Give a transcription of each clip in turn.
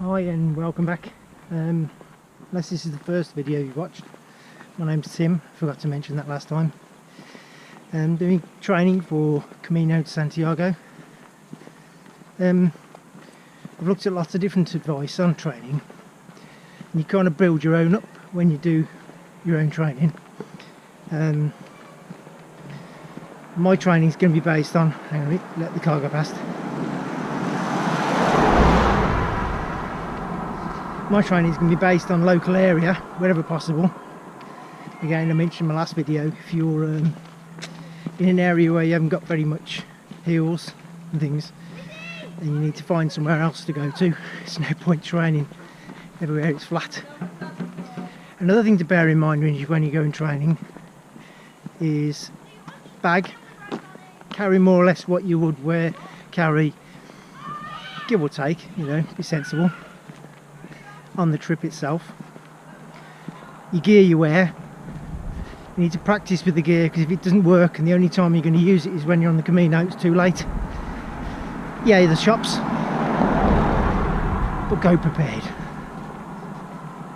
Hi and welcome back. Unless this is the first video you watched, my name's Tim. I forgot to mention that last time. I'm doing training for Camino de Santiago. I've looked at lots of different advice on training, and you kind of build your own up when you do your own training. My training is going to be based on, hang on a minute, let the car go past. My training is going to be based on local area, wherever possible. Again, I mentioned in my last video, if you're in an area where you haven't got very much hills and things, then you need to find somewhere else to go to. It's no point training everywhere it's flat. Another thing to bear in mind when you go in training is bag. Carry more or less what you would carry, give or take, you know, be sensible on the trip itself. Your gear you wear, you need to practice with the gear, because if it doesn't work and the only time you're going to use it is when you're on the Camino, it's too late. Yeah, the shops, but go prepared.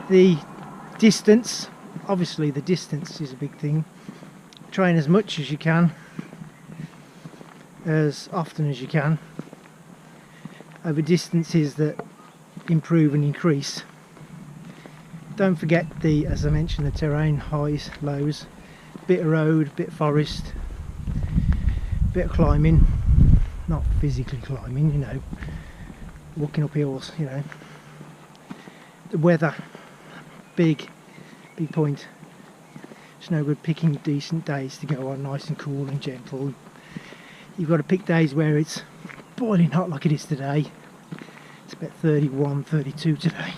The distance, obviously the distance is a big thing. Train as much as you can, as often as you can, over distances that improve and increase. Don't forget as I mentioned, the terrain, highs, lows, bit of road, bit of forest, bit of climbing, not physically climbing, you know, walking up hills, you know. The weather, big point. It's no good picking decent days to go on, nice and cool and gentle. You've got to pick days where it's boiling hot like it is today. It's about 31, 32 today.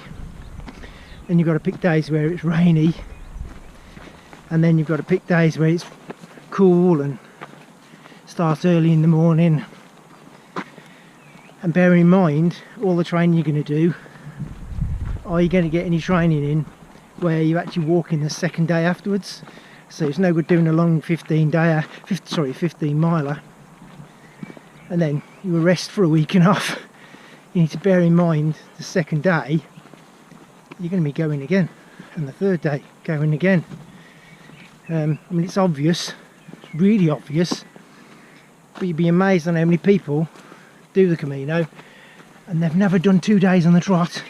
Then you've got to pick days where it's rainy, and then you've got to pick days where it's cool and starts early in the morning. And bear in mind, all the training you're going to do, are you going to get any training in where you actually walk in the second day afterwards? So it's no good doing a long 15 miler and then you rest for a week and a half. You need to bear in mind the second day you're going to be going again, and the third day going again. I mean, it's obvious, it's really obvious, but you'd be amazed on how many people do the Camino and they've never done 2 days on the trot,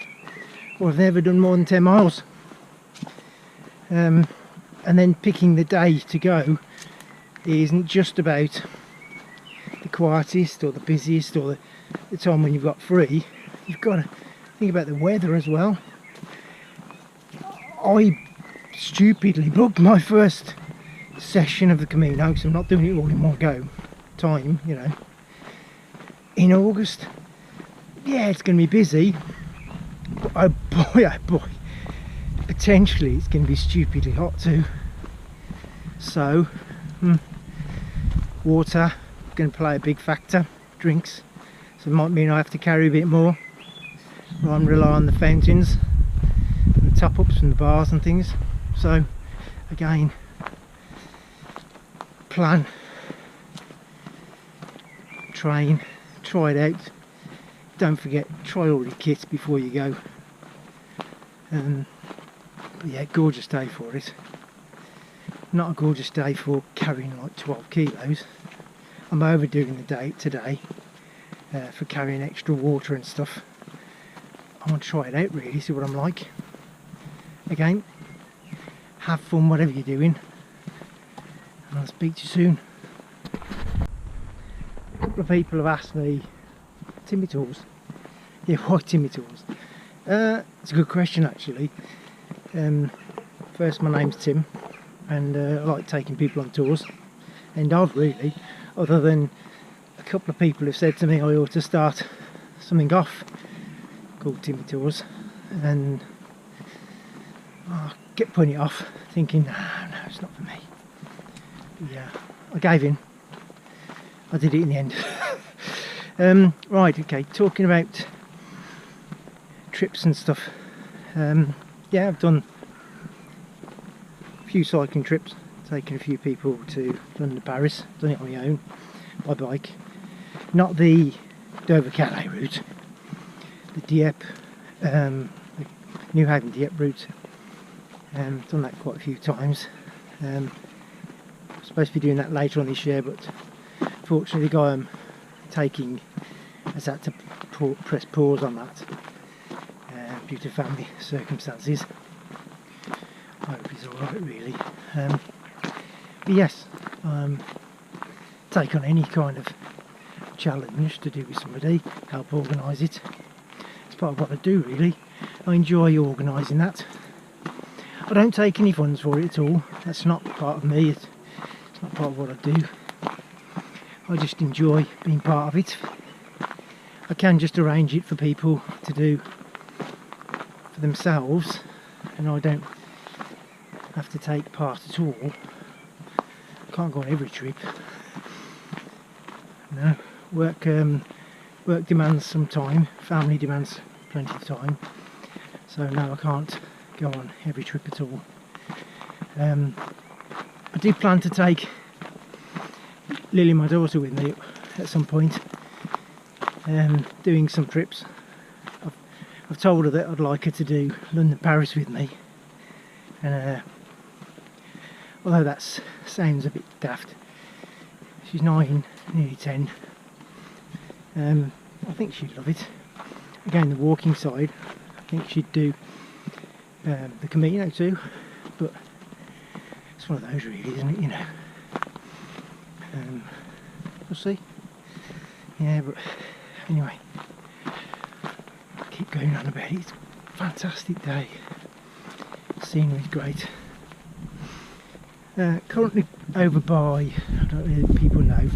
or have never done more than 10 miles. And then picking the day to go isn't just about the quietest or the busiest or the time when you've got free. You've got to think about the weather as well. I stupidly booked my first session of the Camino, because I'm not doing it all in one go time, you know, in August. Yeah, it's going to be busy, but oh boy, potentially it's going to be stupidly hot too. So water going to play a big factor, drinks, so it might mean I have to carry a bit more rather than rely on the fountains and the top-ups from the bars and things. So again, plan, train, try it out. Don't forget, try all your kits before you go. But yeah, gorgeous day for it. Not a gorgeous day for carrying like 12 kilos. I'm overdoing the day today for carrying extra water and stuff. I want to try it out really, see what I'm like. Again, have fun whatever you're doing, and I'll speak to you soon. A couple of people have asked me, Timmy tools? Yeah, why Timmy tools? It's a good question actually. First, my name's Tim, and I like taking people on tours, and I've really, other than a couple of people have said to me I ought to start something off called Timmy Tours, and I kept putting it off, thinking no, it's not for me. But yeah, I gave in. I did it in the end. Right, okay, talking about trips and stuff. Yeah, I've done a few cycling trips, taken a few people to London, Paris, done it on my own, by bike. Not the Dover-Calais route, the Dieppe, the New Haven to Dieppe route. Done that quite a few times. Supposed to be doing that later on this year, but fortunately the guy I'm taking has had to press pause on that due to family circumstances. I hope he's alright really. But yes, take on any kind of challenge to do with somebody, help organise it. It's part of what I do really. I enjoy organising that. I don't take any funds for it at all. That's not part of me. It's not part of what I do. I just enjoy being part of it. I can just arrange it for people to do for themselves, and I don't have to take part at all. I can't go on every trip. No, work demands some time. Family demands plenty of time. So no, I can't go on every trip at all. I do plan to take Lily, my daughter, with me at some point, doing some trips. I've told her that I'd like her to do London Paris with me, and although that sounds a bit daft, she's 9, nearly 10. I think she'd love it. Again, the walking side, I think she'd do the Camino too, but it's one of those really, isn't it, you know. We'll see. Yeah, but anyway, I'll keep going on about it. It's a fantastic day. Scenery's great. Currently over by, I don't know if people know,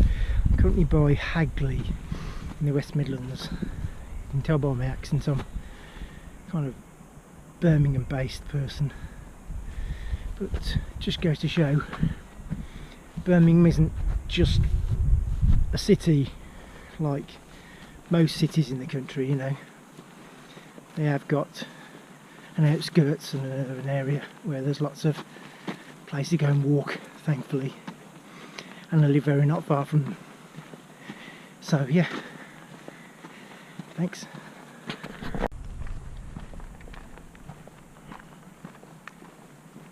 I'm currently by Hagley in the West Midlands. You can tell by my accent I'm kind of Birmingham based person, but it just goes to show Birmingham isn't just a city like most cities in the country, you know. They have got an outskirts and an area where there's lots of places to go and walk, thankfully, and I live very not far from them. So yeah, thanks.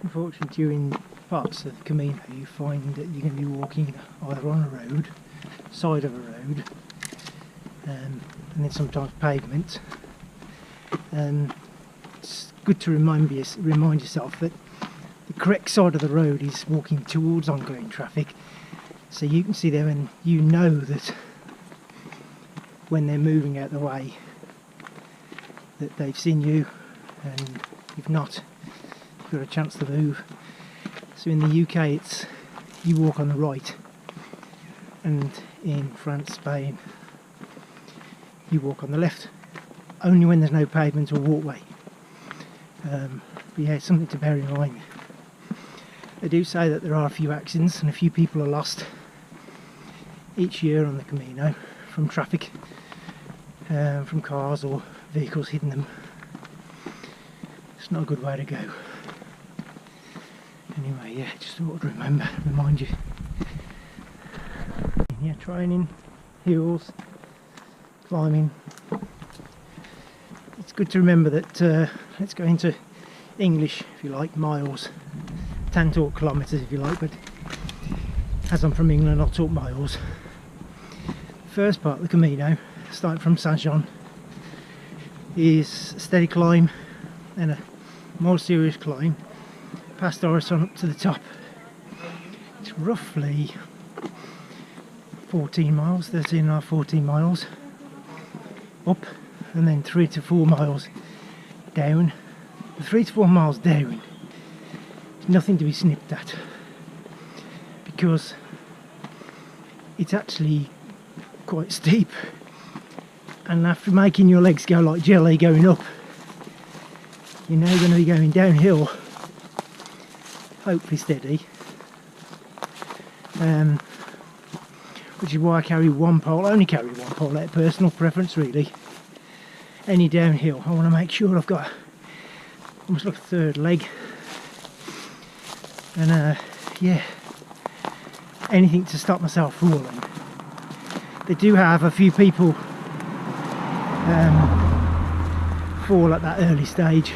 Unfortunately, during parts of the Camino you find that you're going to be walking either on a road, side of a road, and then sometimes pavement. It's good to remind yourself that the correct side of the road is walking towards ongoing traffic, so you can see there and you know that when they're moving out the way that they've seen you, and if not, you've got a chance to move. So in the UK it's you walk on the right, and in France, Spain, you walk on the left, only when there's no pavement or walkway. But yeah, it's something to bear in mind. They do say that there are a few accidents and a few people are lost each year on the Camino from traffic, from cars or vehicles hitting them. It's not a good way to go. Anyway, yeah, just thought I'd remind you. Yeah, training, hills, climbing. It's good to remember that, let's go into English if you like, miles. 10 talk kilometres if you like, but as I'm from England I'll talk miles. First part of the Camino, starting from Saint-Jean, is a steady climb and a more serious climb past Orison up to the top. It's roughly 14 miles, 13 and a half, 14 miles up, and then 3 to 4 miles down. The 3 to 4 miles down is nothing to be snipped at, because it's actually quite steep, and after making your legs go like jelly going up, you're now going to be going downhill, hopefully steady, which is why I carry one pole. I only carry one pole out of personal preference really. Any downhill I want to make sure I've got almost like a third leg, and yeah, anything to stop myself falling. They do have a few people fall at that early stage.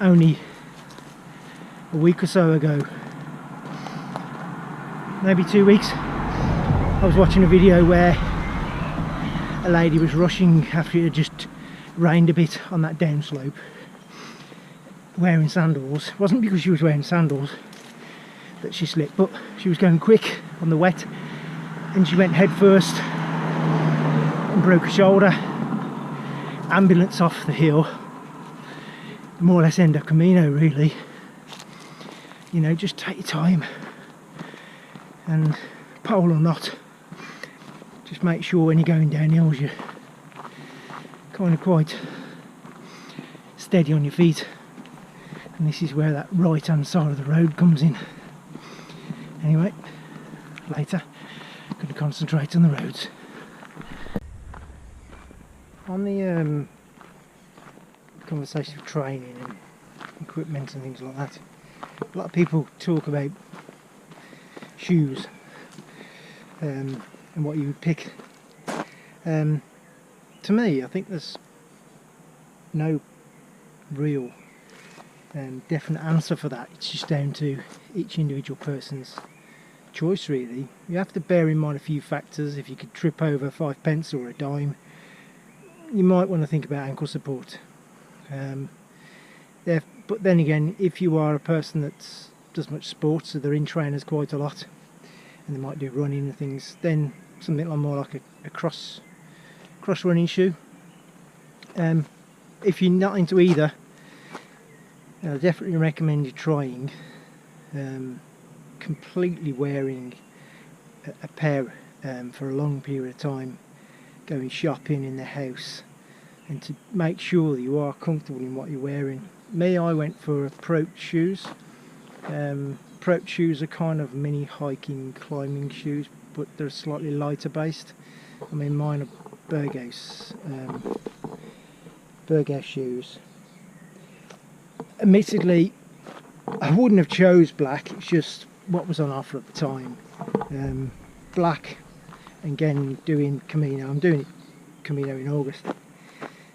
Only a week or so ago, maybe 2 weeks, I was watching a video where a lady was rushing after it had just rained a bit on that downslope, wearing sandals. It wasn't because she was wearing sandals that she slipped, but she was going quick on the wet and she went head first and broke her shoulder. Ambulance off the hill, more or less end of Camino really. You know, just take your time, and pole or not, just make sure when you're going down hills you're kind of quite steady on your feet. And this is where that right hand side of the road comes in. Anyway, later I'm going to concentrate on the roads. On the conversation of training and equipment and things like that, a lot of people talk about shoes and what you would pick. To me, I think there's no real definite answer for that. It's just down to each individual person's choice really. You have to bear in mind a few factors. If you could trip over 5p or a dime, you might want to think about ankle support. But then again, if you are a person that does much sport, so they're in trainers quite a lot and they might do running and things, then something more like a cross running shoe. If you're not into either, I definitely recommend you trying completely wearing a pair for a long period of time, going shopping in the house, and to make sure that you are comfortable in what you're wearing. Me, I went for approach shoes. Approach shoes are kind of mini hiking, climbing shoes, but they're slightly lighter based. I mean, mine are Burgos shoes. Admittedly, I wouldn't have chose black, it's just what was on offer at the time. Black, again, doing Camino, I'm doing Camino in August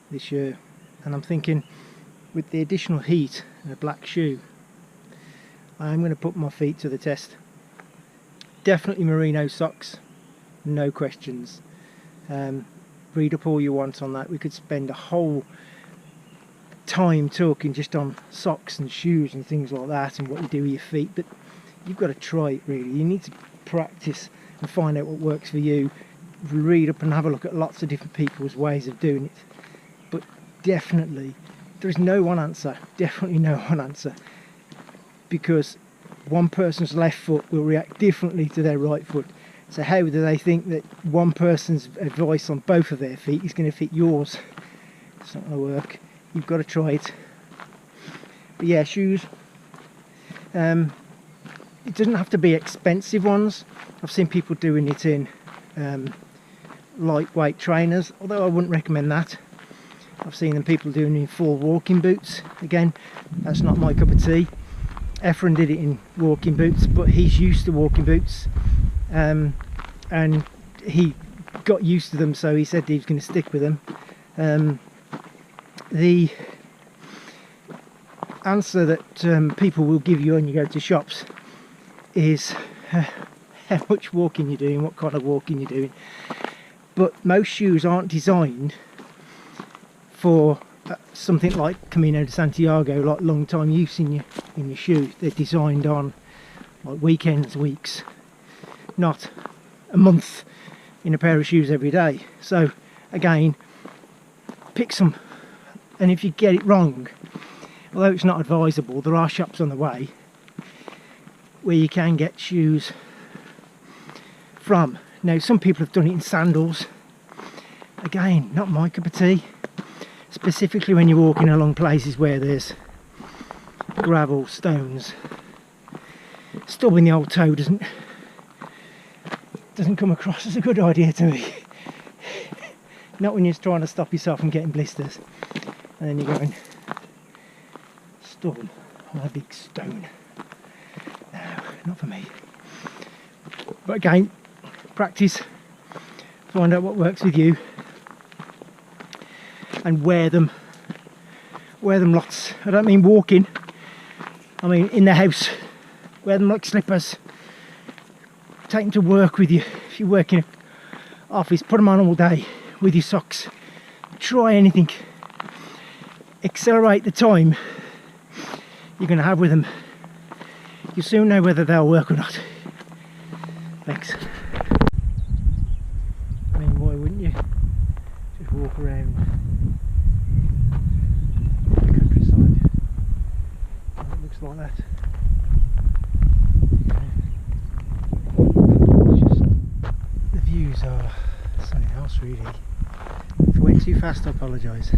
this year, and I'm thinking with the additional heat and a black shoe, I'm going to put my feet to the test. Definitely merino socks, no questions. Read up all you want on that. We could spend a whole time talking just on socks and shoes and things like that and what you do with your feet, but you've got to try it really. You need to practice and find out what works for you. Read up and have a look at lots of different people's ways of doing it, but definitely there is no one answer, definitely no one answer, because one person's left foot will react differently to their right foot. So how do they think that one person's advice on both of their feet is going to fit yours? It's not going to work. You've got to try it. But yeah, shoes, it doesn't have to be expensive ones. I've seen people doing it in lightweight trainers, although I wouldn't recommend that. I've seen people doing it in full walking boots. Again, that's not my cup of tea. Efren did it in walking boots, but he's used to walking boots, and he got used to them, so he said he was going to stick with them. The answer that people will give you when you go to shops is how much walking you're doing, what kind of walking you're doing. But most shoes aren't designed for something like Camino de Santiago, like long time use in your shoes. They're designed on like weekends, weeks, not a month in a pair of shoes every day. So again, pick some, and if you get it wrong, although it's not advisable, there are shops on the way where you can get shoes from. Now some people have done it in sandals. Again, not my cup of tea, specifically when you're walking along places where there's gravel, stones. Stubbing the old toe doesn't come across as a good idea to me. Not when you're trying to stop yourself from getting blisters and then you're going stubbing on a big stone. No, not for me. But again, practice, find out what works with you. and wear them lots. I don't mean walking, I mean in the house. Wear them like slippers. Take them to work with you. If you're working in an office, put them on all day with your socks. Try anything. Accelerate the time you're going to have with them. You'll soon know whether they'll work or not. Thanks. I mean, why wouldn't you just walk around the countryside? It looks like that. It's just, the views are something else really. If I went too fast, I apologise.